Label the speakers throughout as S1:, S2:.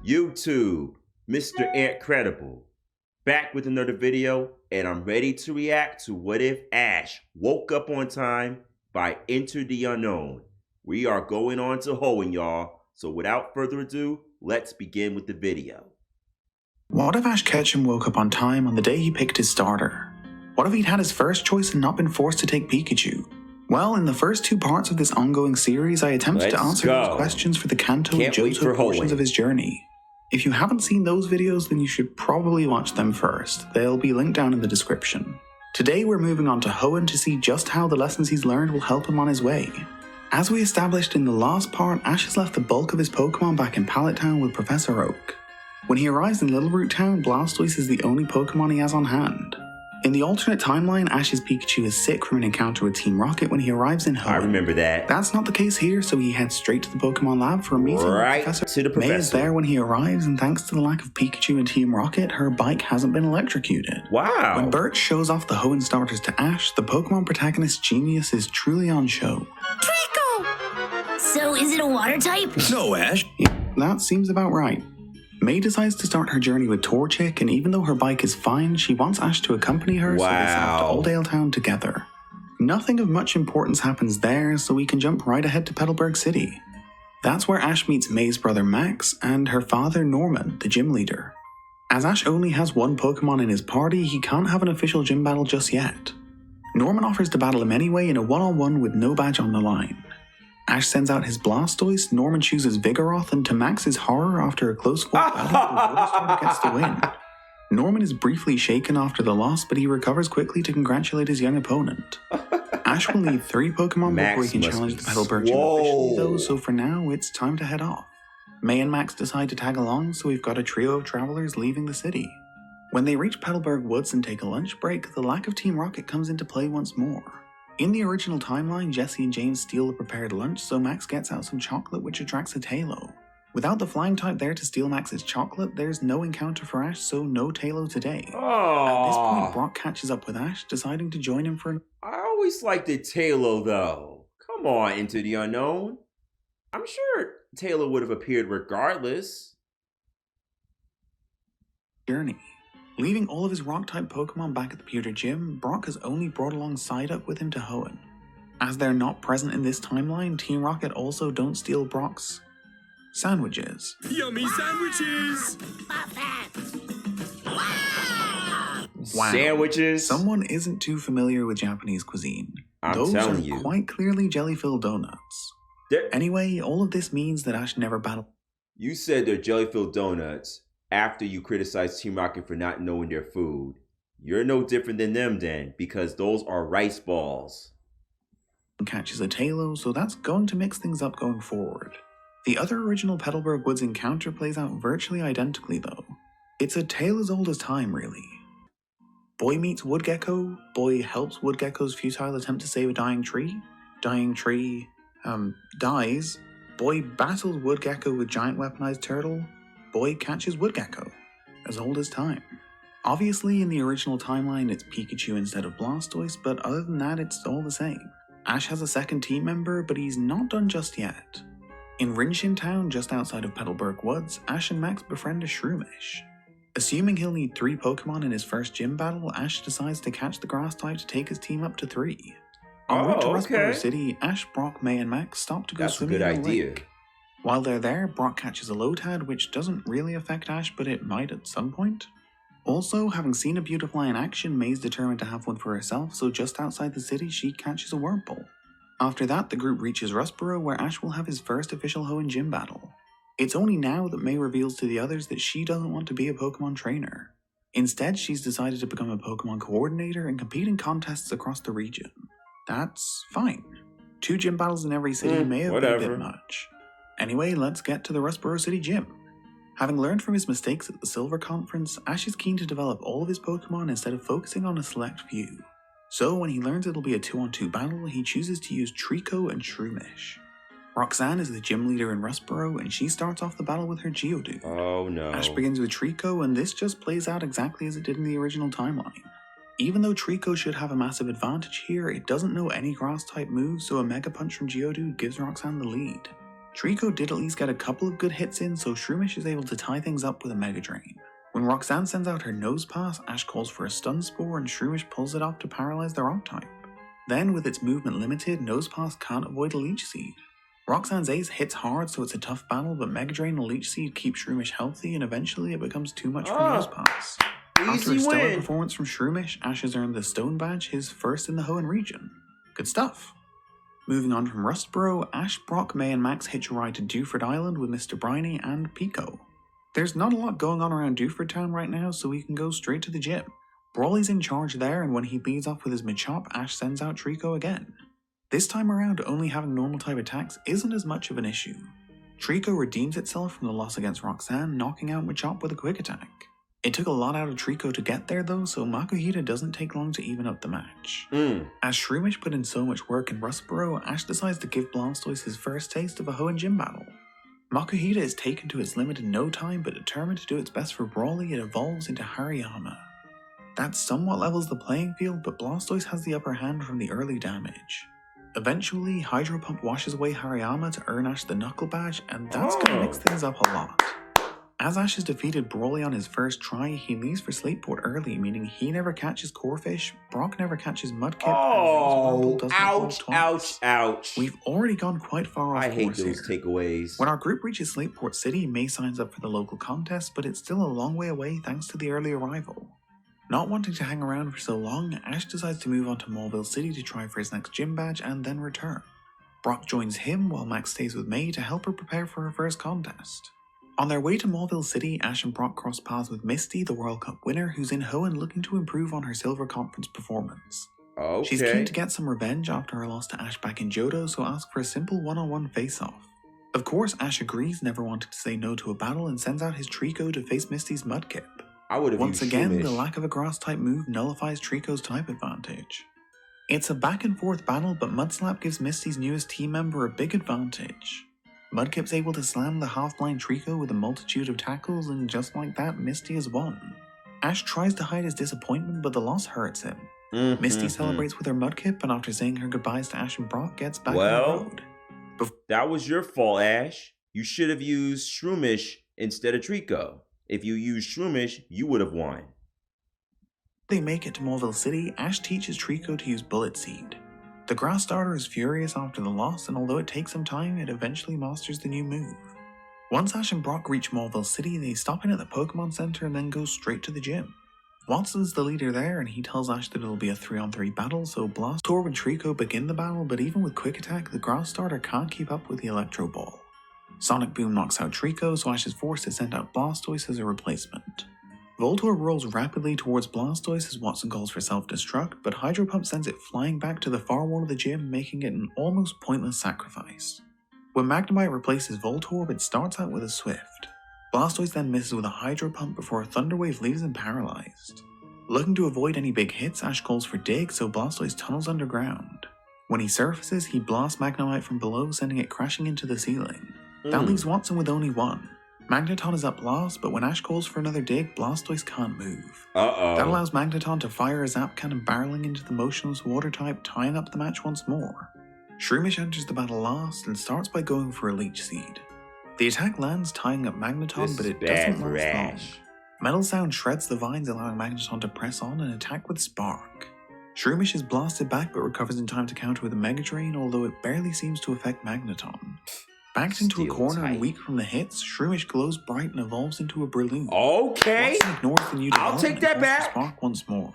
S1: YouTube, Mr. Incredible, back with another video, and I'm ready to react to What If Ash Woke Up on Time by Enter the Unknown. We are going on to Hoenn, y'all, so without further ado, let's begin with the video.
S2: What if Ash Ketchum woke up on time on the day he picked his starter? What if he'd had his first choice and not been forced to take Pikachu? Well, in the first two parts of this ongoing series, I attempted to answer those questions for the Kanto and Johto portions of his journey. If you haven't seen those videos, then you should probably watch them first. They'll be linked down in the description. Today we're moving on to Hoenn to see just how the lessons he's learned will help him on his way. As we established in the last part, Ash has left the bulk of his Pokemon back in Pallet Town with Professor Oak. When he arrives in Little Root Town, Blastoise is the only Pokemon he has on hand. In the alternate timeline, Ash's Pikachu is sick from an encounter with Team Rocket when he arrives in Hoenn.
S1: I remember that.
S2: That's not the case here, so he heads straight to the Pokemon lab for a meeting with Professor. May is there when he arrives, and thanks to the lack of Pikachu and Team Rocket, her bike hasn't been electrocuted.
S1: Wow!
S2: When Birch shows off the Hoenn starters to Ash, the Pokemon protagonist's genius is truly on show.
S3: Trico! So is it a water type?
S4: No, Ash.
S2: Yeah, that seems about right. May decides to start her journey with Torchic, and even though her bike is fine, she wants Ash to accompany her, so they set off to Alldale Town together. Nothing of much importance happens there, so we can jump right ahead to Petalburg City. That's where Ash meets May's brother Max and her father Norman, the gym leader. As Ash only has one Pokemon in his party, he can't have an official gym battle just yet. Norman offers to battle him anyway in a one-on-one with no badge on the line. Ash sends out his Blastoise, Norman chooses Vigoroth, and to Max's horror, after a close fought battle, the Water Starter gets the win. Norman is briefly shaken after the loss, but he recovers quickly to congratulate his young opponent. Ash will need 3 Pokemon before he can challenge the Petalburg Gym officially though, so for now, it's time to head off. May and Max decide to tag along, so we've got a trio of travelers leaving the city. When they reach Petalburg Woods and take a lunch break, the lack of Team Rocket comes into play once more. In the original timeline, Jesse and James steal the prepared lunch, so Max gets out some chocolate which attracts a Tailo. Without the flying type there to steal Max's chocolate, there's no encounter for Ash, so no Tailo today. At this point, Brock catches up with Ash, deciding to join him for an...
S1: I always liked the Tailo though. Come on, Into the Unknown. I'm sure Tailo would have appeared regardless.
S2: Journey. Leaving all of his Rock-type Pokemon back at the Pewter Gym, Brock has only brought along Psyduck with him to Hoenn. As they're not present in this timeline, Team Rocket also don't steal Brock's sandwiches.
S4: Yummy sandwiches!
S2: Wow.
S1: Sandwiches?
S2: Someone isn't too familiar with Japanese cuisine.
S1: Those
S2: are
S1: you.
S2: Quite clearly jelly-filled donuts. Anyway, all of this means that Ash never battled.
S1: You said they're jelly-filled donuts after you criticized Team Rocket for not knowing their food. You're no different than them then, because those are rice balls.
S2: Catches a Tailo, so that's going to mix things up going forward. The other original Petalburg Woods encounter plays out virtually identically though. It's a tale as old as time, really. Boy meets Woodgecko, boy helps Woodgecko's futile attempt to save a dying tree. Dying tree, dies. Boy battles Woodgecko with giant weaponized turtle. Boy catches Woodgecko, as old as time. Obviously, in the original timeline, it's Pikachu instead of Blastoise, but other than that, it's all the same. Ash has a second team member, but he's not done just yet. In Rinshin Town, just outside of Petalburg Woods, Ash and Max befriend a Shroomish. Assuming he'll need 3 Pokemon in his first gym battle, Ash decides to catch the Grass type to take his team up to 3. En route to Rustboro City, Ash, Brock, May, and Max stop to go swimming in the lake. While they're there, Brock catches a Lotad, which doesn't really affect Ash, but it might at some point. Also, having seen a Beautifly in action, May's determined to have one for herself, so just outside the city, she catches a Wurmple. After that, the group reaches Rustboro, where Ash will have his first official Hoenn gym battle. It's only now that May reveals to the others that she doesn't want to be a Pokemon trainer. Instead, she's decided to become a Pokemon coordinator and compete in contests across the region. That's fine. 2 gym battles in every city may have been a bit much. Anyway, let's get to the Rustboro City Gym. Having learned from his mistakes at the Silver Conference, Ash is keen to develop all of his Pokemon instead of focusing on a select few. So when he learns it'll be a 2-on-2 battle, he chooses to use Trico and Shroomish. Roxanne is the gym leader in Rustboro, and she starts off the battle with her Geodude.
S1: Oh no.
S2: Ash begins with Trico, and this just plays out exactly as it did in the original timeline. Even though Trico should have a massive advantage here, it doesn't know any Grass-type moves, so a Mega Punch from Geodude gives Roxanne the lead. Trico did at least get a couple of good hits in, so Shroomish is able to tie things up with a Mega Drain. When Roxanne sends out her Nose Pass, Ash calls for a Stun Spore and Shroomish pulls it off to paralyze the Rock type. Then, with its movement limited, Nose Pass can't avoid a Leech Seed. Roxanne's Ace hits hard, so it's a tough battle, but Mega Drain and Leech Seed keep Shroomish healthy, and eventually it becomes too much for Nose Pass. After a stellar performance from Shroomish, Ash has earned the Stone Badge, his first in the Hoenn region. Good stuff. Moving on from Rustboro, Ash, Brock, May, and Max hitch a ride to Dewford Island with Mr. Briny and Pico. There's not a lot going on around Dewford Town right now, so we can go straight to the gym. Brawly's in charge there, and when he leads off with his Machop, Ash sends out Trico again. This time around, only having normal type attacks isn't as much of an issue. Trico redeems itself from the loss against Roxanne, knocking out Machop with a quick attack. It took a lot out of Trico to get there though, so Makuhita doesn't take long to even up the match. As Shroomish put in so much work in Rustboro, Ash decides to give Blastoise his first taste of a Hoenn gym battle. Makuhita is taken to its limit in no time, but determined to do its best for Brawly, it evolves into Hariyama. That somewhat levels the playing field, but Blastoise has the upper hand from the early damage. Eventually, Hydro Pump washes away Hariyama to earn Ash the Knuckle Badge, and that's gonna mix things up a lot. As Ash has defeated Brawly on his first try, he leaves for Slateport early, meaning he never catches Corphish, Brock never catches Mudkip, and Razor
S1: ouch.
S2: We've already gone quite far off
S1: I hate
S2: course
S1: those
S2: here.
S1: takeaways.
S2: When our group reaches Slateport City, May signs up for the local contest, but it's still a long way away thanks to the early arrival. Not wanting to hang around for so long, Ash decides to move on to Mauville City to try for his next gym badge and then return. Brock joins him while Max stays with May to help her prepare for her first contest. On their way to Mauville City, Ash and Brock cross paths with Misty, the World Cup winner, who's in Hoenn looking to improve on her Silver Conference performance. She's keen to get some revenge after her loss to Ash back in Johto, so asks for a simple one-on-one face-off. Of course, Ash agrees, never wanting to say no to a battle, and sends out his Trico to face Misty's Mudkip. Once again, the lack of a Grass-type move nullifies Trico's type advantage. It's a back-and-forth battle, but Mudslap gives Misty's newest team member a big advantage. Mudkip's able to slam the half-blind Trico with a multitude of tackles, and just like that, Misty has won. Ash tries to hide his disappointment, but the loss hurts him. Misty celebrates with her Mudkip, and after saying her goodbyes to Ash and Brock, gets back on the road.
S1: That was your fault, Ash. You should have used Shroomish instead of Trico. If you used Shroomish, you would have won.
S2: They make it to Mauville City, Ash teaches Trico to use Bullet Seed. The grass starter is furious after the loss, and although it takes some time, it eventually masters the new move. Once Ash and Brock reach Mauville City, they stop in at the Pokemon Center and then go straight to the gym. Watson's the leader there, and he tells Ash that it'll be a 3-on-3 battle, so Blastoise and Trico begin the battle, but even with Quick Attack, the grass starter can't keep up with the Electro Ball. Sonic Boom knocks out Trico, so Ash is forced to send out Blastoise as a replacement. Voltorb rolls rapidly towards Blastoise as Watson calls for self-destruct, but Hydro Pump sends it flying back to the far wall of the gym, making it an almost pointless sacrifice. When Magnemite replaces Voltorb, it starts out with a Swift. Blastoise then misses with a Hydro Pump before a Thunder Wave leaves him paralyzed. Looking to avoid any big hits, Ash calls for Dig, so Blastoise tunnels underground. When he surfaces, he blasts Magnemite from below, sending it crashing into the ceiling. That leaves Watson with only one. Magneton is up last, but when Ash calls for another dig, Blastoise can't move. That allows Magneton to fire a Zap Cannon barreling into the motionless water type, tying up the match once more. Shroomish enters the battle last and starts by going for a Leech Seed. The attack lands, tying up Magneton, but it doesn't last long. Metal Sound shreds the vines, allowing Magneton to press on and attack with Spark. Shroomish is blasted back but recovers in time to counter with a Mega Drain, although it barely seems to affect Magneton. Backed into a corner and weak from the hits, Shroomish glows bright and evolves into a Breloom. Watson ignores the new development and calls for Spark once more.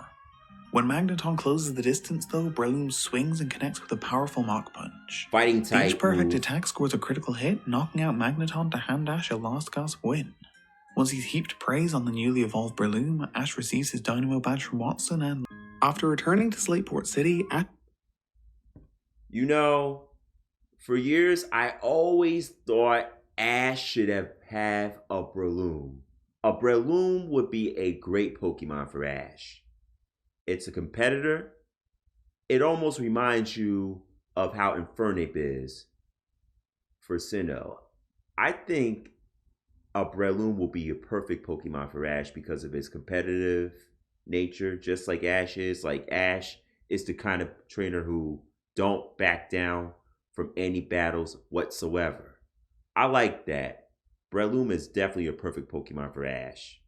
S2: When Magneton closes the distance though, Breloom swings and connects with a powerful Mach Punch. Each perfect attack scores a critical hit, knocking out Magneton to hand Ash a last gasp win. Once he's heaped praise on the newly evolved Breloom, Ash receives his Dynamo badge from Watson and, after returning to Slateport City,
S1: for years, I always thought Ash should have a Breloom. A Breloom would be a great Pokemon for Ash. It's a competitor. It almost reminds you of how Infernape is for Sinnoh. I think a Breloom will be a perfect Pokemon for Ash because of his competitive nature, just like Ash is. Like, Ash is the kind of trainer who don't back down from any battles whatsoever. I like that. Breloom is definitely a perfect Pokemon for Ash.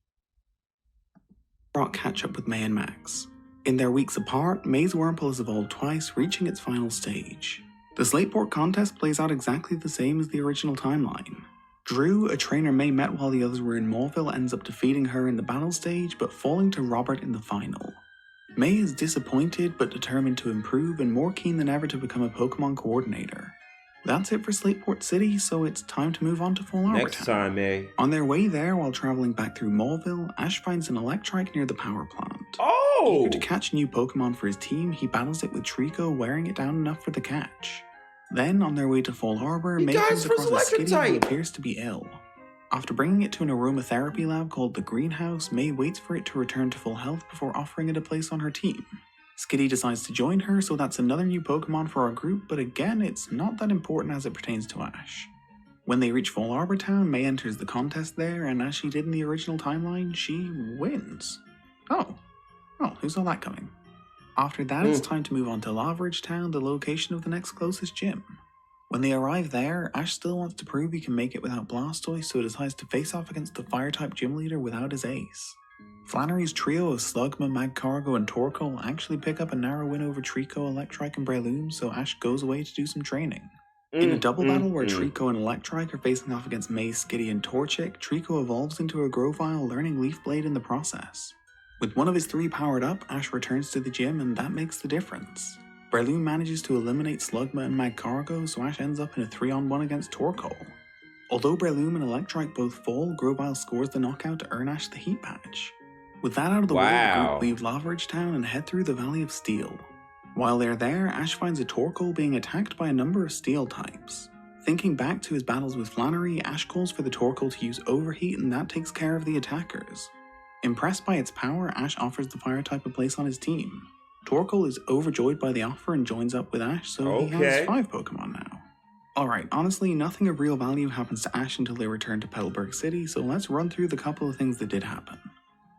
S2: Brock catch up with May and Max. In their weeks apart, May's Wurmple has evolved twice, reaching its final stage. The Slateport contest plays out exactly the same as the original timeline. Drew, a trainer May met while the others were in Morville, ends up defeating her in the battle stage, but falling to Robert in the final. May is disappointed but determined to improve and more keen than ever to become a Pokemon coordinator. That's it for Slateport City, so it's time to move on to Fall Arbor
S1: Next
S2: Town.
S1: time, May.
S2: On their way there, while traveling back through Morville, Ash finds an Electrike near the power plant.
S1: Oh!
S2: Eager to catch a new Pokemon for his team, he battles it with Trico, wearing it down enough for the catch. Then, on their way to Fall Harbor, May comes across a Skitty who appears to be ill. After bringing it to an aromatherapy lab called the Greenhouse, May waits for it to return to full health before offering it a place on her team. Skitty decides to join her, so that's another new Pokemon for our group, but again, it's not that important as it pertains to Ash. When they reach Fall Arbor Town, May enters the contest there, and as she did in the original timeline, she wins. Oh, well, who saw that coming? After that, it's time to move on to Laveridge Town, the location of the next closest gym. When they arrive there, Ash still wants to prove he can make it without Blastoise, so decides to face off against the Fire-type gym leader without his ace. Flannery's trio of Slugma, Magcargo, and Torkoal actually pick up a narrow win over Trico, Electrike, and Breloom, so Ash goes away to do some training. In a double battle where Trico and Electrike are facing off against May, Skitty, and Torchic, Trico evolves into a Grovyle, learning Leaf Blade in the process. With one of his three powered up, Ash returns to the gym, and that makes the difference. Breloom manages to eliminate Slugma and Magcargo, so Ash ends up in a 3-on-1 against Torkoal. Although Breloom and Electrike both fall, Grovyle scores the knockout to earn Ash the Heat Patch. With that out of the way, the group leave Laveridge Town and head through the Valley of Steel. While they're there, Ash finds a Torkoal being attacked by a number of Steel types. Thinking back to his battles with Flannery, Ash calls for the Torkoal to use Overheat, and that takes care of the attackers. Impressed by its power, Ash offers the Fire type a place on his team. Torkoal is overjoyed by the offer and joins up with Ash, so he has 5 Pokemon now. Alright, honestly, nothing of real value happens to Ash until they return to Petalburg City, so let's run through the couple of things that did happen.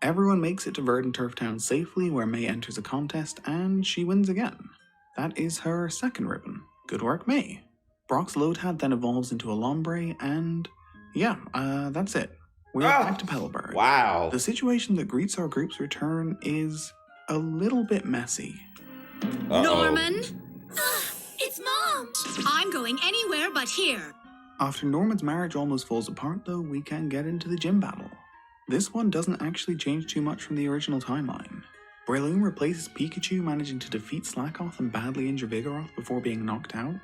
S2: Everyone makes it to Verdant Turf Town safely, where May enters a contest, and she wins again. That is her second ribbon. Good work, May. Brock's Lotad then evolves into a Lombre, and yeah, that's it. We're back to Petalburg.
S1: Wow.
S2: The situation that greets our group's return is a little bit messy.
S3: Norman? It's Mom! I'm going anywhere but here.
S2: After Norman's marriage almost falls apart, though, we can get into the gym battle. This one doesn't actually change too much from the original timeline. Breloom replaces Pikachu, managing to defeat Slackoth and badly injure Vigoroth before being knocked out.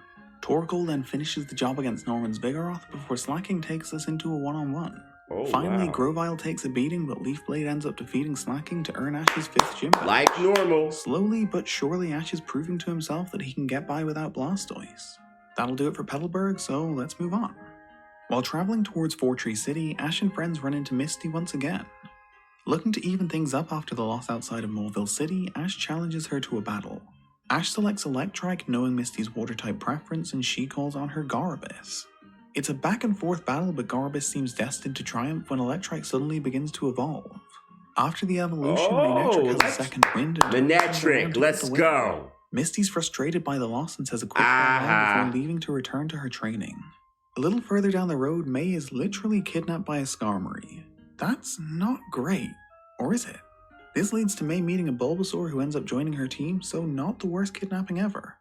S2: Torkoal then finishes the job against Norman's Vigoroth before Slacking takes us into a 1-on-1. Finally, Grovyle takes a beating, but Leaf Blade ends up defeating Slacking to earn Ash's 5th gym badge.
S1: Like normal.
S2: Slowly but surely, Ash is proving to himself that he can get by without Blastoise. That'll do it for Petalburg, so let's move on. While traveling towards Fortree City, Ash and friends run into Misty once again. Looking to even things up after the loss outside of Morville City, Ash challenges her to a battle. Ash selects Electrike, knowing Misty's water-type preference, and she calls on her Garabus. It's a back-and-forth battle, but Garabus seems destined to triumph when Electrike suddenly begins to evolve. After the evolution, Manectric has a second wind and
S1: Manectric, let's go!
S2: Misty's frustrated by the loss and says a quick farewell before leaving to return to her training. A little further down the road, May is literally kidnapped by a Skarmory. That's not great, or is it? This leads to May meeting a Bulbasaur who ends up joining her team, so not the worst kidnapping ever.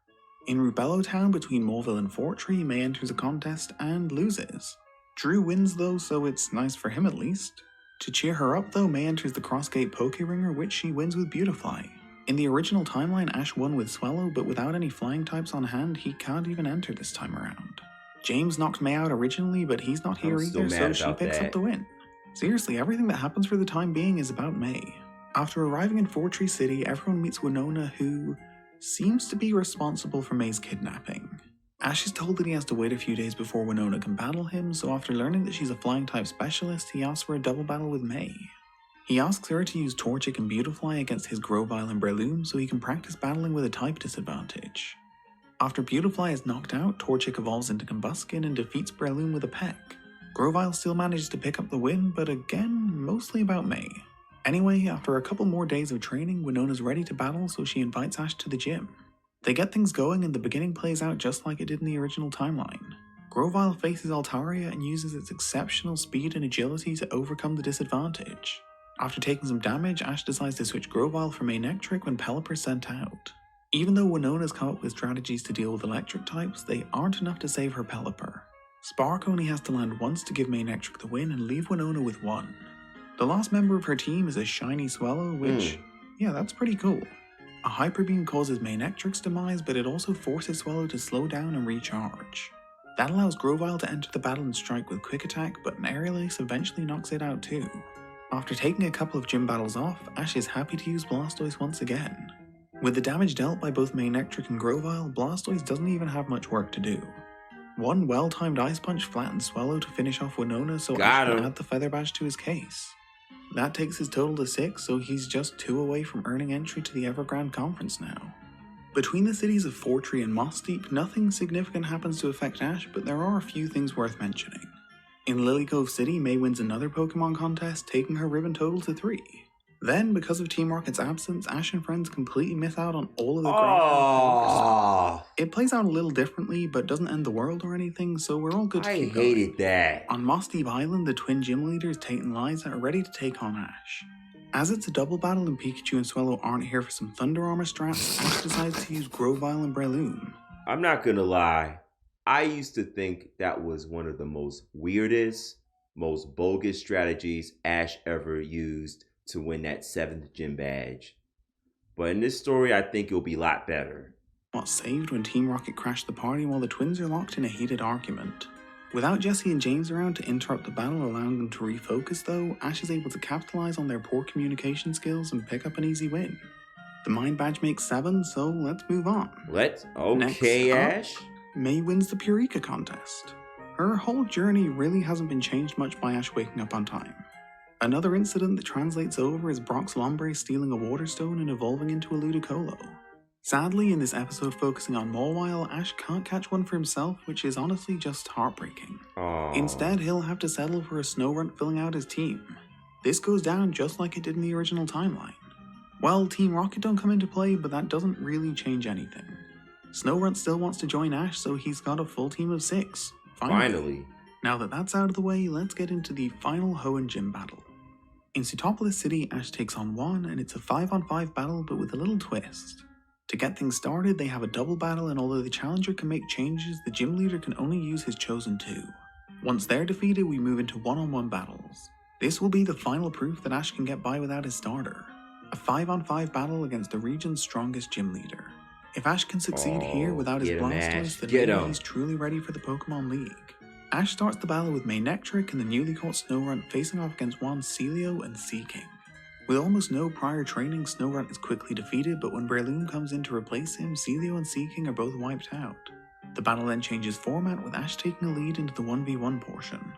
S2: In Rubello Town between Morville and Fortree, May enters a contest and loses. Drew wins though, so it's nice for him at least. To cheer her up though, May enters the Crossgate Poké-Ringer, which she wins with Beautifly. In the original timeline, Ash won with Swallow, but without any flying types on hand, he can't even enter this time around. James knocked May out originally, but he's not here either, so she picks up the win. Seriously, everything that happens for the time being is about May. After arriving in Fortree City, everyone meets Winona, who seems to be responsible for May's kidnapping. Ash is told that he has to wait a few days before Winona can battle him, so after learning that she's a flying type specialist, he asks for a double battle with May. He asks her to use Torchic and Beautifly against his Grovyle and Breloom so he can practice battling with a type disadvantage. After Beautifly is knocked out, Torchic evolves into Combuskin and defeats Breloom with a peck. Grovyle still manages to pick up the win, but again, mostly about May. Anyway, after a couple more days of training, Winona's ready to battle, so she invites Ash to the gym. They get things going and the beginning plays out just like it did in the original timeline. Grovyle faces Altaria and uses its exceptional speed and agility to overcome the disadvantage. After taking some damage, Ash decides to switch Grovyle for Manectric when Pelipper's sent out. Even though Winona's come up with strategies to deal with electric types, they aren't enough to save her Pelipper. Spark only has to land once to give Manectric the win and leave Winona with one. The last member of her team is a shiny Swellow, which, yeah, that's pretty cool. A Hyper Beam causes Manectric's demise, but it also forces Swellow to slow down and recharge. That allows Grovyle to enter the battle and strike with Quick Attack, but an Aerial Ace eventually knocks it out too. After taking a couple of gym battles off, Ash is happy to use Blastoise once again. With the damage dealt by both Manectric and Grovyle, Blastoise doesn't even have much work to do. One well-timed Ice Punch flattens Swellow to finish off Winona, so Ash can add the Feather Badge to his case. That takes his total to 6, so he's just 2 away from earning entry to the Evergrande Conference now. Between the cities of Fortree and Mossdeep, nothing significant happens to affect Ash, but there are a few things worth mentioning. In Lily Cove City, May wins another Pokemon contest, taking her ribbon total to 3. Then, because of Team Rocket's absence, Ash and friends completely miss out on all of the grand. It plays out a little differently, but doesn't end the world or anything, so we're all good to keep going.
S1: I hated that.
S2: On Mossdeep Island, the twin gym leaders, Tate and Liza, are ready to take on Ash. As it's a double battle and Pikachu and Swellow aren't here for some Thunder Armor strats, Ash decides to use Grovyle and Breloom.
S1: I'm not gonna lie, I used to think that was one of the most weirdest, most bogus strategies Ash ever used to win that 7th gym badge. But in this story, I think it'll be a lot better.
S2: Not saved when Team Rocket crashed the party while the twins are locked in a heated argument. Without Jesse and James around to interrupt the battle, allowing them to refocus though, Ash is able to capitalize on their poor communication skills and pick up an easy win. The Mind Badge makes 7, so let's move on.
S1: Okay, Ash?
S2: May wins the Pureka contest. Her whole journey really hasn't been changed much by Ash waking up on time. Another incident that translates over is Brock's Lombre stealing a Water Stone and evolving into a Ludicolo. Sadly, in this episode focusing on Mawile, Ash can't catch one for himself, which is honestly just heartbreaking. Instead, he'll have to settle for a Snorunt filling out his team. This goes down just like it did in the original timeline. Well, Team Rocket don't come into play, but that doesn't really change anything. Snorunt still wants to join Ash, so he's got a full team of 6. Finally. Now that that's out of the way, let's get into the final Hoenn gym battle. In Sootopolis City, Ash takes on Juan, and it's a 5-on-5 battle, but with a little twist. To get things started, they have a double battle, and although the challenger can make changes, the gym leader can only use his chosen 2. Once they're defeated, we move into 1-on-1 battles. This will be the final proof that Ash can get by without his starter. A 5-on-5 battle against the region's strongest gym leader. If Ash can succeed here without his Blastoise, then maybe he's truly ready for the Pokemon League. Ash starts the battle with Manectric and the newly caught Snorunt facing off against Juan's Celio and Seaking. With almost no prior training, Snorunt is quickly defeated, but when Breloom comes in to replace him, Celio and Seaking are both wiped out. The battle then changes format, with Ash taking a lead into the 1v1 portion.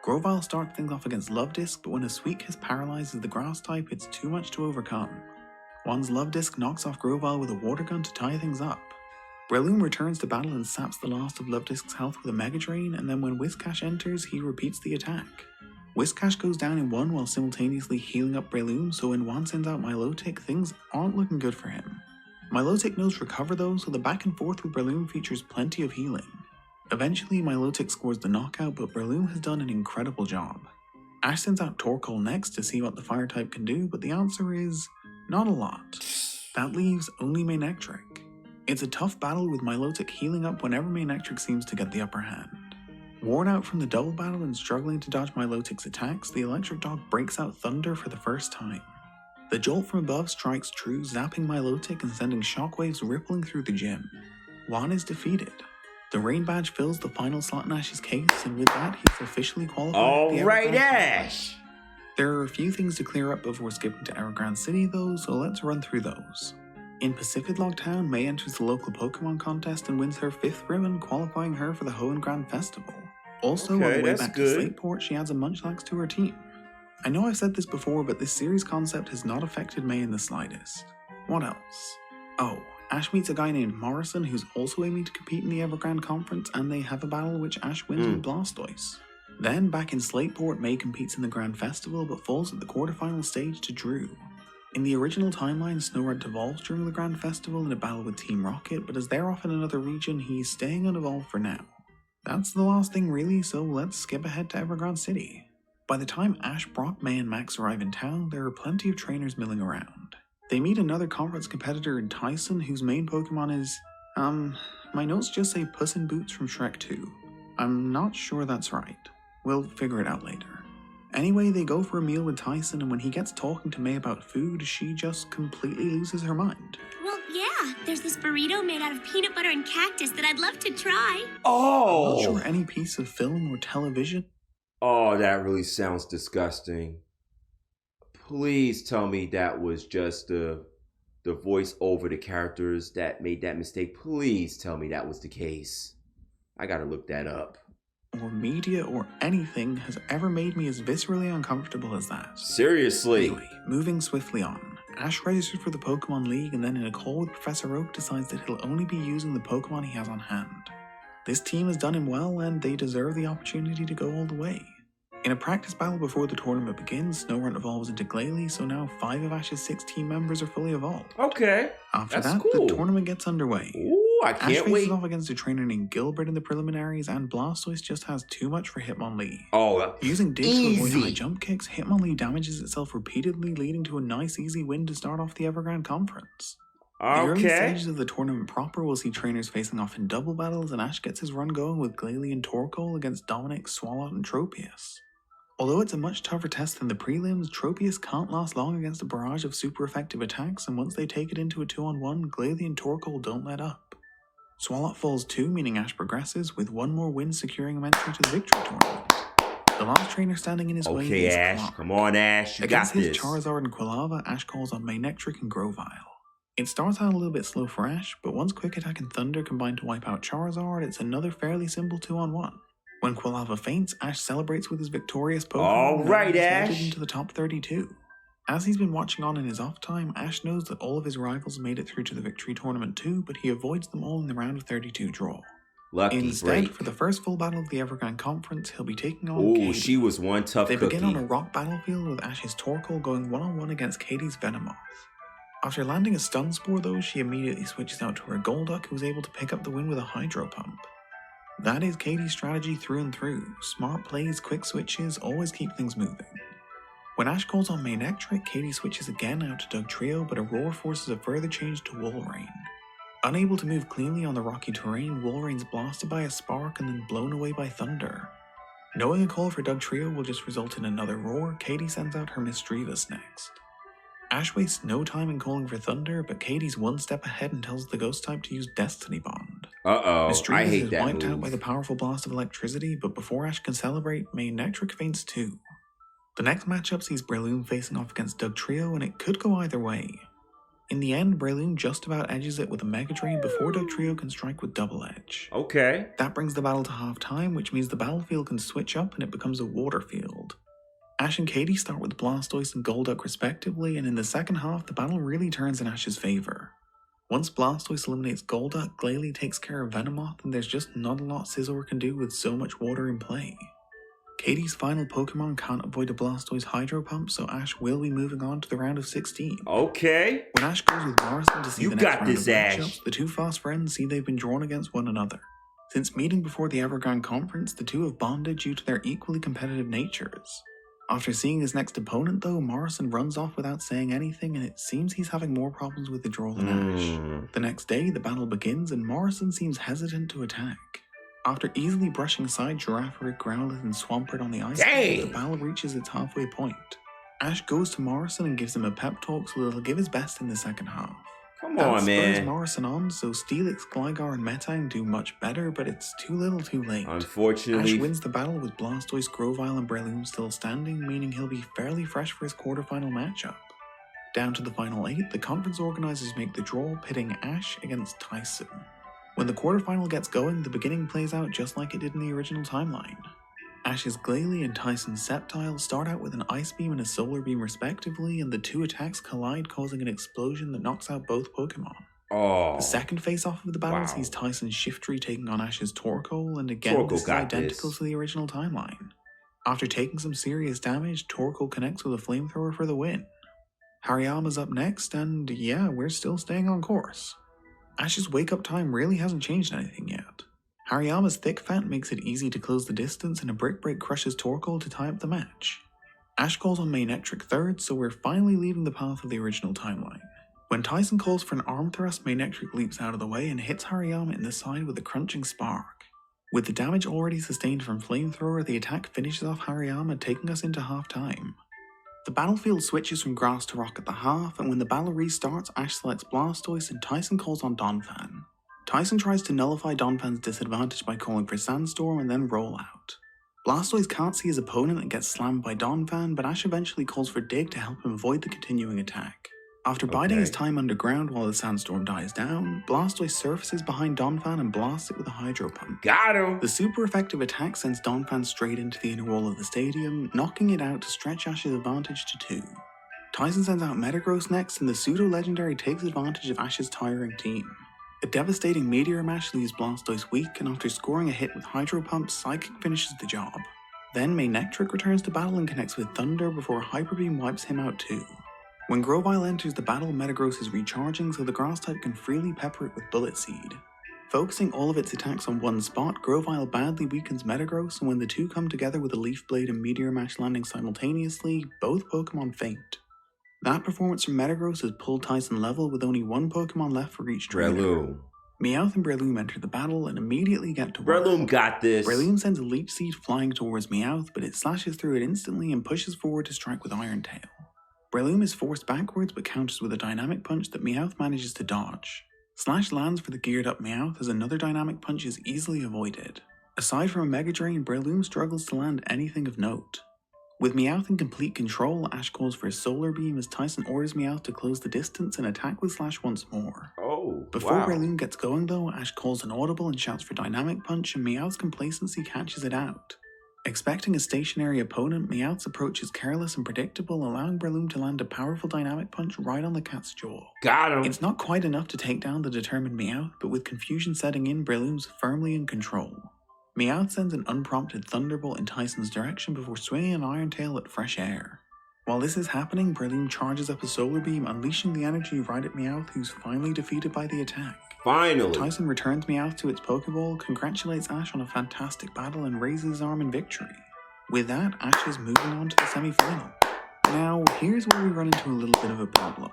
S2: Grovyle starts things off against Love Disc, but when a Sweet Kiss paralyzes the grass type, it's too much to overcome. Juan's Love Disc knocks off Grovyle with a Water Gun to tie things up. Breloom returns to battle and saps the last of Love Disc's health with a Mega Drain, and then when Whiscash enters, he repeats the attack. Whiscash goes down in 1 while simultaneously healing up Breloom, so when Juan sends out Milotic, things aren't looking good for him. Milotic knows Recover though, so the back and forth with Breloom features plenty of healing. Eventually, Milotic scores the knockout, but Breloom has done an incredible job. Ash sends out Torkoal next to see what the fire type can do, but the answer is not a lot. That leaves only Manectric. It's a tough battle with Milotic healing up whenever Manectric seems to get the upper hand. Worn out from the double battle and struggling to dodge Milotic's attacks, the Electric Dog breaks out Thunder for the first time. The jolt from above strikes true, zapping Milotic and sending shockwaves rippling through the gym. Juan is defeated. The Rain Badge fills the final slot in Ash's case, and with that, he's officially qualified.
S1: Alright, Ash!
S2: There are a few things to clear up before skipping to Evergrande City though, so let's run through those. In Pacific Log Town, May enters the local Pokemon contest and wins her 5th ribbon, qualifying her for the Hoenn Grand Festival. Also, on the way back to Slateport, she adds a Munchlax to her team. I know I've said this before, but this series concept has not affected May in the slightest. What else? Oh, Ash meets a guy named Morrison who's also aiming to compete in the Evergrande Conference, and they have a battle which Ash wins with Blastoise. Then, back in Slateport, May competes in the Grand Festival but falls at the quarterfinal stage to Drew. In the original timeline, Snorunt evolves during the Grand Festival in a battle with Team Rocket, but as they're off in another region, he's staying unevolved for now. That's the last thing really, so let's skip ahead to Evergrande City. By the time Ash, Brock, May, and Max arrive in town, there are plenty of trainers milling around. They meet another conference competitor in Tyson, whose main Pokemon is, my notes just say Puss in Boots from Shrek 2. I'm not sure that's right. We'll figure it out later. Anyway, they go for a meal with Tyson, and when he gets talking to May about food, she just completely loses her mind.
S3: Well, yeah, there's this burrito made out of peanut butter and cactus that I'd love to try.
S1: Oh!
S2: I'm not sure any piece of film or television.
S1: Oh, that really sounds disgusting. Please tell me that was just the voice over the characters that made that mistake. Please tell me that was the case. I gotta look that up.
S2: Or media or anything has ever made me as viscerally uncomfortable as that.
S1: Seriously?
S2: Anyway, moving swiftly on. Ash registers for the Pokemon League and then in a call with Professor Oak decides that he'll only be using the Pokemon he has on hand. This team has done him well and they deserve the opportunity to go all the way. In a practice battle before the tournament begins, Snorunt evolves into Glalie, so now 5 of Ash's 6 team members are fully evolved.
S1: Okay.
S2: After
S1: That's
S2: that,
S1: cool.
S2: the tournament gets underway.
S1: Ooh, I
S2: Ash
S1: can't
S2: faces
S1: wait.
S2: off against a trainer named Gilbert in the preliminaries, and Blastoise just has too much for Hitmonlee.
S1: Oh,
S2: Using Dig to avoid
S1: easy.
S2: high jump kicks, Hitmonlee damages itself repeatedly, leading to a nice easy win to start off the Evergrande Conference. The early
S1: Okay.
S2: stages of the tournament proper will see trainers facing off in double battles, and Ash gets his run going with Glalie and Torkoal against Dominic, Swalot, and Tropius. Although it's a much tougher test than the prelims, Tropius can't last long against a barrage of super effective attacks, and once they take it into a 2-on-1, Glalie and Torkoal don't let up. Swalot falls 2, meaning Ash progresses, with 1 more win securing him entry to the victory tournament. The last trainer standing in his way
S1: Okay,
S2: is
S1: Ash.
S2: Clark.
S1: Come on, Ash. You
S2: Against
S1: got
S2: his
S1: this.
S2: Charizard and Quilava, Ash calls on Manectric and Grovyle. It starts out a little bit slow for Ash, but once Quick Attack and Thunder combine to wipe out Charizard, it's another fairly simple 2-on-1. When Quilava faints, Ash celebrates with his victorious Pokemon.
S1: All right,
S2: and is
S1: Ash.
S2: voted into the top 32. As he's been watching on in his off time, Ash knows that all of his rivals made it through to the victory tournament too, but he avoids them all in the round of 32 draw.
S1: Lucky
S2: Instead,
S1: break.
S2: for the first full battle of the Evergrande Conference, he'll be taking on
S1: Ooh,
S2: Katie.
S1: she was one tough
S2: They
S1: cookie.
S2: begin on a rock battlefield with Ash's Torkoal going one-on-one against Katie's Venomoth. After landing a Stun Spore though, she immediately switches out to her Golduck, who was able to pick up the win with a Hydro Pump. That is Katie's strategy through and through. Smart plays, quick switches, always keep things moving. When Ash calls on Manectric, Katie switches again out to Dugtrio, but a Roar forces a further change to Walrein. Unable to move cleanly on the rocky terrain, Walrein's blasted by a Spark and then blown away by Thunder. Knowing a call for Dugtrio will just result in another Roar, Katie sends out her Misdreavus next. Ash wastes no time in calling for Thunder, but Katie's one step ahead and tells the Ghost type to use Destiny Bond.
S1: Uh-oh, I
S2: Misdreavus
S1: hate
S2: is
S1: that
S2: wiped out
S1: move.
S2: by the powerful blast of electricity, but before Ash can celebrate, Manectric faints too. The next matchup sees Breloom facing off against Dugtrio, and it could go either way. In the end, Breloom just about edges it with a Mega Drain before Dugtrio can strike with Double Edge.
S1: Okay.
S2: That brings the battle to half-time, which means the battlefield can switch up and it becomes a water field. Ash and Katie start with Blastoise and Golduck respectively, and in the second half, the battle really turns in Ash's favor. Once Blastoise eliminates Golduck, Glalie takes care of Venomoth, and there's just not a lot Scizor can do with so much water in play. Katie's final Pokemon can't avoid a Blastoise Hydro Pump, so Ash will be moving on to the round of 16.
S1: Okay.
S2: When Ash goes with Morrison to see
S1: You
S2: the next
S1: got
S2: round
S1: this,
S2: of
S1: Ash.
S2: matchups, the two fast friends see they've been drawn against one another. Since meeting before the Evergrande Conference, the two have bonded due to their equally competitive natures. After seeing his next opponent though, Morrison runs off without saying anything, and it seems he's having more problems with the draw than Ash. The next day, the battle begins and Morrison seems hesitant to attack. After easily brushing aside Girafarig, Growlithe, and Swampert on the ice,
S1: Dang!
S2: the battle reaches its halfway point. Ash goes to Morrison and gives him a pep talk so that he'll give his best in the second half.
S1: Come
S2: That
S1: on,
S2: spurs
S1: man.
S2: Morrison on, so Steelix, Gligar, and Metang do much better, but it's too little too late. Ash
S1: Unfortunately,
S2: wins the battle with Blastoise, Grovyle, and Breloom still standing, meaning he'll be fairly fresh for his quarterfinal matchup. Down to the final 8, the conference organizers make the draw, pitting Ash against Tyson. When the quarterfinal gets going, the beginning plays out just like it did in the original timeline. Ash's Glalie and Tyson's Sceptile start out with an Ice Beam and a Solar Beam respectively, and the two attacks collide, causing an explosion that knocks out both Pokemon.
S1: oh,
S2: The second face-off of the battle
S1: wow.
S2: sees Tyson's Shiftry taking on Ash's Torkoal, and again
S1: Torkoal
S2: this is
S1: got
S2: identical
S1: this.
S2: to the original timeline. After taking some serious damage, Torkoal connects with a Flamethrower for the win. Hariyama's up next, and yeah, we're still staying on course. Ash's wake-up time really hasn't changed anything yet. Hariyama's thick fat makes it easy to close the distance, and a Brick Break crushes Torkoal to tie up the match. Ash calls on Manectric third, so we're finally leaving the path of the original timeline. When Tyson calls for an arm thrust, Manectric leaps out of the way and hits Hariyama in the side with a crunching spark. With the damage already sustained from Flamethrower, the attack finishes off Hariyama, taking us into half-time. The battlefield switches from grass to rock at the half, and when the battle restarts, Ash selects Blastoise and Tyson calls on Donphan. Tyson tries to nullify Donphan's disadvantage by calling for Sandstorm and then Roll Out. Blastoise can't see his opponent and gets slammed by Donphan, but Ash eventually calls for Dig to help him avoid the continuing attack. After biding his time underground while the Sandstorm dies down, Blastoise surfaces behind Donphan and blasts it with a Hydro Pump.
S1: Got him!
S2: The super effective attack sends Donphan straight into the inner wall of the stadium, knocking it out to stretch Ash's advantage to 2. Tyson sends out Metagross next, and the pseudo-legendary takes advantage of Ash's tiring team. A devastating Meteor Mash leaves Blastoise weak, and after scoring a hit with Hydro Pump, Psychic finishes the job. Then Manectric returns to battle and connects with Thunder before Hyper Beam wipes him out too. When Grovyle enters the battle, Metagross is recharging, so the grass type can freely pepper it with Bullet Seed. Focusing all of its attacks on one spot, Grovyle badly weakens Metagross, and when the two come together with a Leaf Blade and Meteor Mash landing simultaneously, both Pokemon faint. That performance from Metagross has pulled Tyson level with only one Pokemon left for each trainer.
S1: Breloom.
S2: Meowth and Breloom enter the battle and immediately get to work.
S1: Breloom got this.
S2: Breloom sends a Leech Seed flying towards Meowth, but it slashes through it instantly and pushes forward to strike with Iron Tail. Breloom is forced backwards but counters with a Dynamic Punch that Meowth manages to dodge. Slash lands for the geared up Meowth as another Dynamic Punch is easily avoided. Aside from a Mega Drain, Breloom struggles to land anything of note. With Meowth in complete control, Ash calls for a Solar Beam as Tyson orders Meowth to close the distance and attack with Slash once more. Before Breloom gets going though, Ash calls an audible and shouts for Dynamic Punch, and Meowth's complacency catches it out. Expecting a stationary opponent, Meowth's approach is careless and predictable, allowing Breloom to land a powerful Dynamic Punch right on the cat's jaw.
S1: Got him!
S2: It's not quite enough to take down the determined Meowth, but with confusion setting in, Breloom's firmly in control. Meowth sends an unprompted Thunderbolt in Tyson's direction before swinging an Iron Tail at Fresh Air. While this is happening, Breloom charges up a Solar Beam, unleashing the energy right at Meowth, who's finally defeated by the attack.
S1: Finally!
S2: Tyson returns Meowth to its Pokeball, congratulates Ash on a fantastic battle, and raises his arm in victory. With that, Ash is moving on to the semi-final. Now, here's where we run into a little bit of a problem.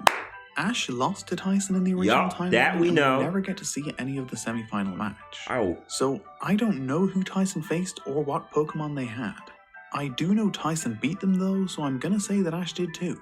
S2: Ash lost to Tyson in the original timeline,
S1: that we know.
S2: And we never get to see any of the semi-final match.
S1: Oh.
S2: So, I don't know who Tyson faced or what Pokemon they had. I do know Tyson beat them though, so I'm gonna say that Ash did too.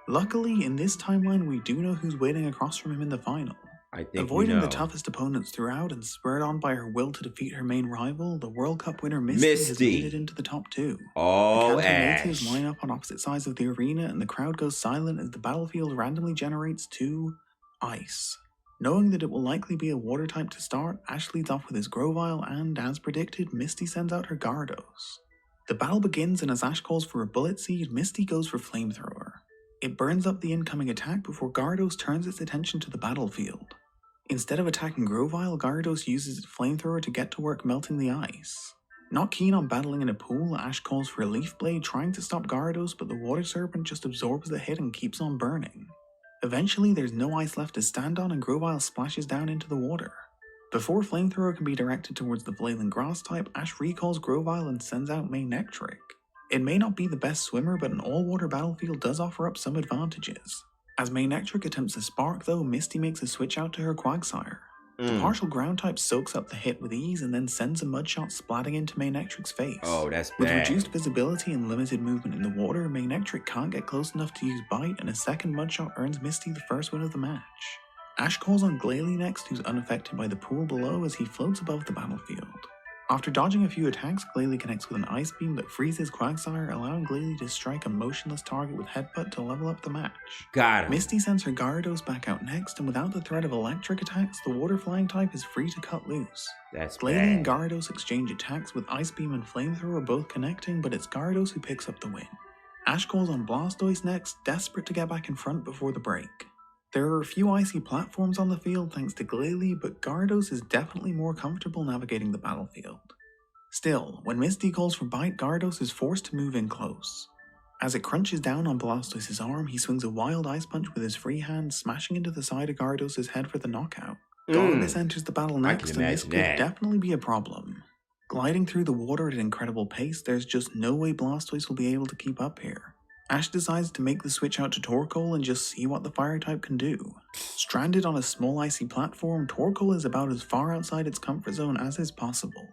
S2: Luckily, in this timeline, we do know who's waiting across from him in the final.
S1: I think
S2: Avoiding the toughest opponents throughout and spurred on by her will to defeat her main rival, the World Cup winner Misty has made it into the top 2.
S1: Oh,
S2: the
S1: Ash.
S2: line up on opposite sides of the arena, and the crowd goes silent as the battlefield randomly generates 2 ice. Knowing that it will likely be a water type to start, Ash leads off with his Grovyle and, as predicted, Misty sends out her Gyarados. The battle begins, and as Ash calls for a Bullet Seed, Misty goes for Flamethrower. It burns up the incoming attack before Gyarados turns its attention to the battlefield. Instead of attacking Grovyle, Gyarados uses its Flamethrower to get to work melting the ice. Not keen on battling in a pool, Ash calls for a Leaf Blade trying to stop Gyarados, but the Water Serpent just absorbs the hit and keeps on burning. Eventually, there's no ice left to stand on and Grovyle splashes down into the water. Before Flamethrower can be directed towards the Flailing Grass type, Ash recalls Grovyle and sends out Manectric. It may not be the best swimmer, but an all-water battlefield does offer up some advantages. As Manectric attempts to spark though, Misty makes a switch out to her Quagsire. The partial ground type soaks up the hit with ease and then sends a Mudshot splatting into Manectric's face.
S1: Oh, that's bad.
S2: With reduced visibility and limited movement in the water, Manectric can't get close enough to use Bite, and a second Mudshot earns Misty the first win of the match. Ash calls on Glalie next, who's unaffected by the pool below as he floats above the battlefield. After dodging a few attacks, Glalie connects with an Ice Beam that freezes Quagsire, allowing Glalie to strike a motionless target with Headbutt to level up the match.
S1: Got him.
S2: Misty sends her Gyarados back out next, and without the threat of electric attacks, the Water Flying type is free to cut loose.
S1: That's
S2: Glalie
S1: bad.
S2: and Gyarados exchange attacks with Ice Beam and Flamethrower both connecting, but it's Gyarados who picks up the win. Ash calls on Blastoise next, desperate to get back in front before the break. There are a few icy platforms on the field thanks to Glalie, but Gyarados is definitely more comfortable navigating the battlefield. Still, when Misty calls for Bite, Gyarados is forced to move in close. As it crunches down on Blastoise's arm, he swings a wild Ice Punch with his free hand, smashing into the side of Gyarados' head for the knockout. Garbus enters the battle
S1: I can
S2: next, and this
S1: imagine
S2: could
S1: that.
S2: definitely be a problem. Gliding through the water at an incredible pace, there's just no way Blastoise will be able to keep up here. Ash decides to make the switch out to Torkoal and just see what the fire type can do. Stranded on a small icy platform, Torkoal is about as far outside its comfort zone as is possible.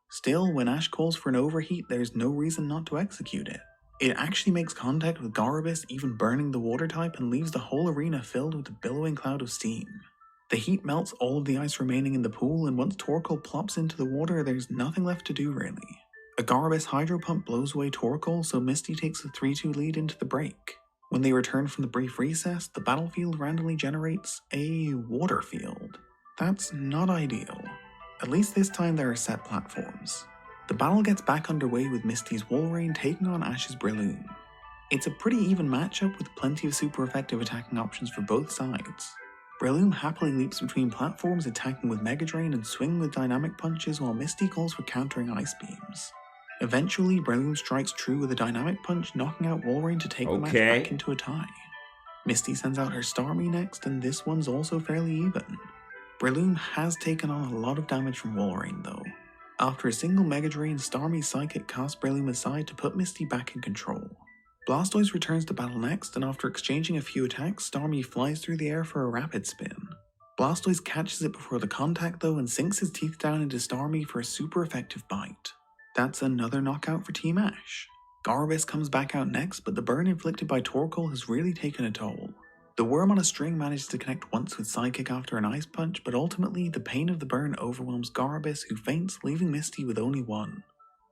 S2: Still, when Ash calls for an overheat, there's no reason not to execute it. It actually makes contact with Garbus, even burning the water type, and leaves the whole arena filled with a billowing cloud of steam. The heat melts all of the ice remaining in the pool, and once Torkoal plops into the water, there's nothing left to do really. A Garbus Hydro Pump blows away Torkoal, so Misty takes a 3-2 lead into the break. When they return from the brief recess, the battlefield randomly generates a water field. That's not ideal. At least this time there are set platforms. The battle gets back underway with Misty's Walrein taking on Ash's Breloom. It's a pretty even matchup with plenty of super effective attacking options for both sides. Breloom happily leaps between platforms, attacking with Mega Drain and swinging with dynamic punches, while Misty calls for countering ice beams. Eventually, Breloom strikes true with a dynamic punch, knocking out Walrein to take the match back into a tie. Misty sends out her Starmie next, and this one's also fairly even. Breloom has taken on a lot of damage from Walrein though. After a single Mega Drain, Starmie's Psychic casts Breloom aside to put Misty back in control. Blastoise returns to battle next, and after exchanging a few attacks, Starmie flies through the air for a rapid spin. Blastoise catches it before the contact though and sinks his teeth down into Starmie for a super effective bite. That's another knockout for Team Ash. Garbus comes back out next, but the burn inflicted by Torkoal has really taken a toll. The worm on a string manages to connect once with Psychic after an ice punch, but ultimately the pain of the burn overwhelms Garbus, who faints, leaving Misty with only one.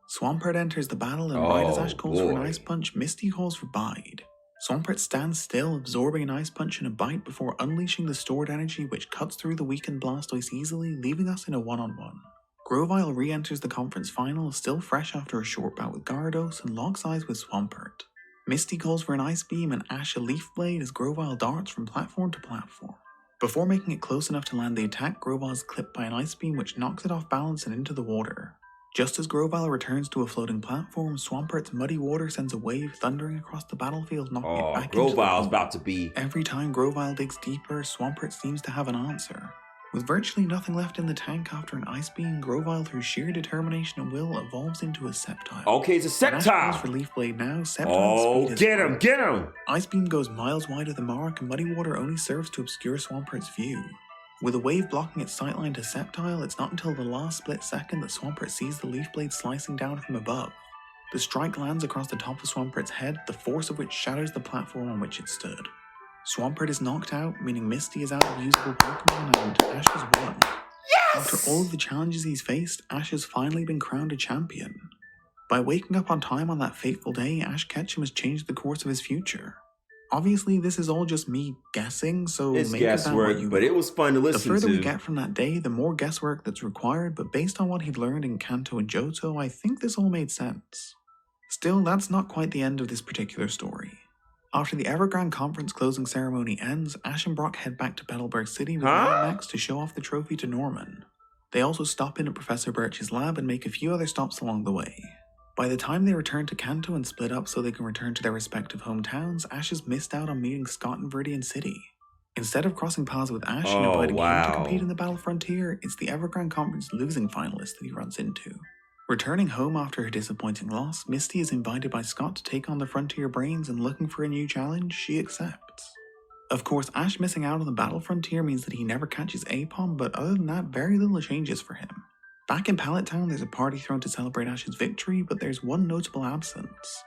S2: Swampert enters the battle, and right as Ash calls for an ice punch, Misty calls for Bide. Swampert stands still, absorbing an ice punch and a bite before unleashing the stored energy, which cuts through the weakened Blastoise easily, leaving us in a one-on-one. Grovyle re-enters the conference final, still fresh after a short bout with Gyarados, and locks eyes with Swampert. Misty calls for an Ice Beam and Ash a Leaf Blade as Grovyle darts from platform to platform. Before making it close enough to land the attack, Grovyle is clipped by an Ice Beam which knocks it off balance and into the water. Just as Grovyle returns to a floating platform, Swampert's muddy water sends a wave thundering across the battlefield, knocking it back into the
S1: Grovyle's
S2: pool.
S1: about to be...
S2: Every time Grovyle digs deeper, Swampert seems to have an answer. With virtually nothing left in the tank after an Ice Beam, Grovyle, through sheer determination and will, evolves into a Sceptile.
S1: Okay, it's a Sceptile!
S2: For Leaf Blade now, Sceptile's speed is
S1: get him!
S2: Ice Beam goes miles wide of the mark, and Muddy Water only serves to obscure Swampert's view. With a wave blocking its sightline to Sceptile, it's not until the last split second that Swampert sees the Leaf Blade slicing down from above. The strike lands across the top of Swampert's head, the force of which shatters the platform on which it stood. Swampert is knocked out, meaning Misty is out of usable Pokemon, and Ash has won.
S1: Yes!
S2: After all of the challenges he's faced, Ash has finally been crowned a champion. By waking up on time on that fateful day, Ash Ketchum has changed the course of his future. Obviously, this is all just me guessing, so
S1: It's
S2: make of that what you
S1: guesswork, but it was fun to listen to.
S2: The further we get from that day, the more guesswork that's required, but based on what he'd learned in Kanto and Johto, I think this all made sense. Still, that's not quite the end of this particular story. After the Evergrande Conference closing ceremony ends, Ash and Brock head back to Petalburg City with Max to show off the trophy to Norman. They also stop in at Professor Birch's lab and make a few other stops along the way. By the time they return to Kanto and split up so they can return to their respective hometowns, Ash has missed out on meeting Scott in Viridian City. Instead of crossing paths with Ash and inviting him to compete in the Battle Frontier, it's the Evergrande Conference losing finalist that he runs into. Returning home after her disappointing loss, Misty is invited by Scott to take on the Frontier Brains, and looking for a new challenge, she accepts. Of course, Ash missing out on the Battle Frontier means that he never catches Apom, but other than that, very little changes for him. Back in Pallet Town, there's a party thrown to celebrate Ash's victory, but there's one notable absence.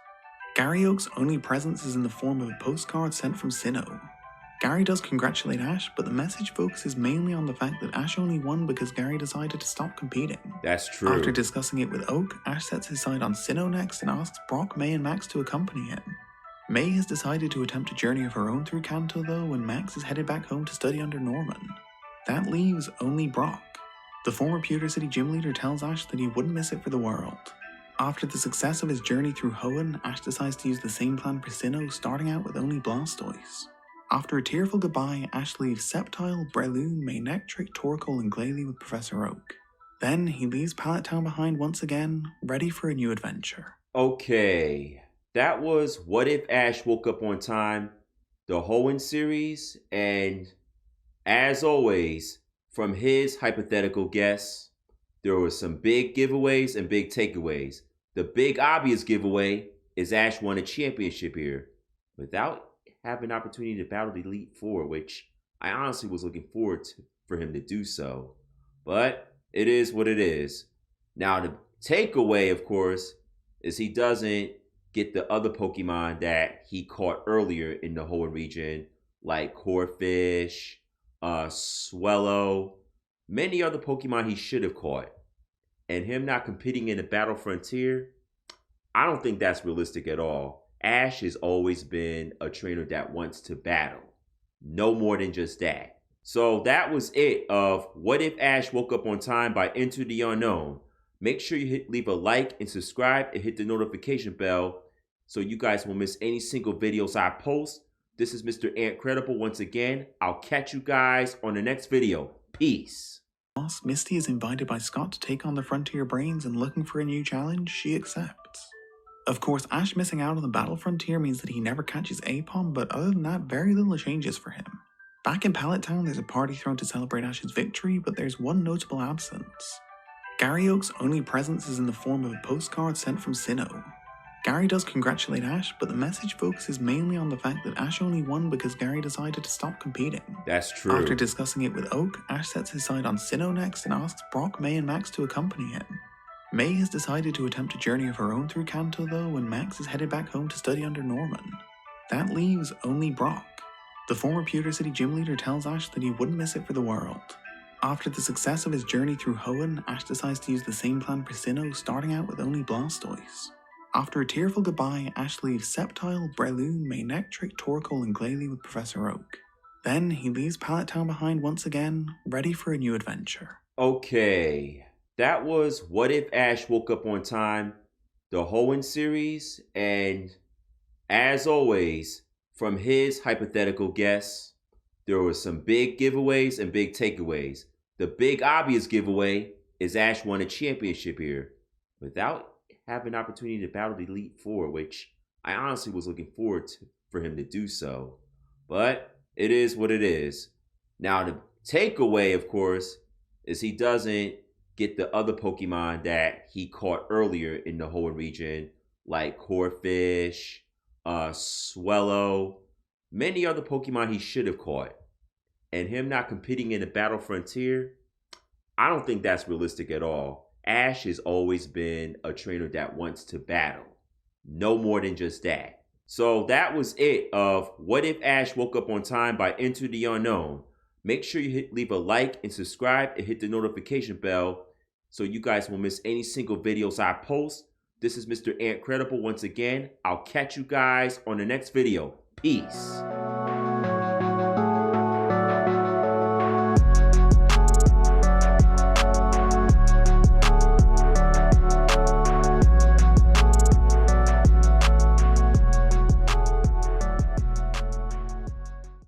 S2: Gary Oak's only presence is in the form of a postcard sent from Sinnoh. Gary does congratulate Ash, but the message focuses mainly on the fact that Ash only won because Gary decided to stop competing.
S1: That's true.
S2: After discussing it with Oak, Ash sets his sight on Sinnoh next and asks Brock, May, and Max to accompany him. May has decided to attempt a journey of her own through Kanto though, and Max is headed back home to study under Norman. That leaves only Brock. The former Pewter City gym leader tells Ash that he wouldn't miss it for the world. After the success of his journey through Hoenn, Ash decides to use the same plan for Sinnoh, starting out with only Blastoise. After a tearful goodbye, Ash leaves Sceptile, Breloom, Manectric, Torkoal, and Glalie with Professor Oak. Then he leaves Pallet Town behind once again, ready for a new adventure.
S1: Okay, that was What If Ash Woke Up on Time, the Hoenn series, and as always, from his hypothetical guess, there were some big giveaways and big takeaways. The big obvious giveaway is Ash won a championship here without having an opportunity to battle the Elite Four, which I honestly was looking forward to for him to do so. But it is what it is. Now, the takeaway, of course, is he doesn't get the other Pokemon that he caught earlier in the Hoenn region, like Corphish, Swellow, many other Pokemon he should have caught. And him not competing in the Battle Frontier, I don't think that's realistic at all. Ash has always been a trainer that wants to battle. No more than just that. So that was it of What If Ash Woke Up on Time by Into the Unknown. Make sure you leave a like and subscribe and hit the notification bell so you guys won't miss any single videos I post. This is Mr. Incredible once again. I'll catch you guys on the next video. Peace.
S2: Boss, Misty is invited by Scott to take on the Frontier Brains, and looking for a new challenge, she accepts. Of course, Ash missing out on the Battle Frontier means that he never catches Apom, but other than that, very little changes for him. Back in Pallet Town, there's a party thrown to celebrate Ash's victory, but there's one notable absence. Gary Oak's only presence is in the form of a postcard sent from Sinnoh. Gary does congratulate Ash, but the message focuses mainly on the fact that Ash only won because Gary decided to stop competing.
S1: That's true.
S2: After discussing it with Oak, Ash sets his sight on Sinnoh next and asks Brock, May, and Max to accompany him. May has decided to attempt a journey of her own through Kanto though, and Max is headed back home to study under Norman. That leaves only Brock. The former Pewter City gym leader tells Ash that he wouldn't miss it for the world. After the success of his journey through Hoenn, Ash decides to use the same plan for Sinnoh, starting out with only Blastoise. After a tearful goodbye, Ash leaves Sceptile, Breloom, Manectric, Torkoal, and Glalie with Professor Oak. Then he leaves Pallet Town behind once again, ready for a new adventure.
S1: Okay, that was What If Ash Woke Up on Time, the Hoenn series, and as always, from his hypothetical guess, there were some big giveaways and big takeaways. The big obvious giveaway is Ash won a championship here without having an opportunity to battle the Elite Four, which I honestly was looking forward to for him to do so. But it is what it is. Now, the takeaway, of course, is he doesn't get the other Pokemon that he caught earlier in the Hoenn region, like Corphish, Swellow, many other Pokemon he should have caught. And him not competing in the Battle Frontier, I don't think that's realistic at all. Ash has always been a trainer that wants to battle. No more than just that. So that was it of What If Ash Woke Up on Time by Into the Unknown. Make sure you leave a like and subscribe and hit the notification bell so you guys won't miss any single videos I post. This is Mr. Incredible once again. I'll catch you guys on the next video. Peace.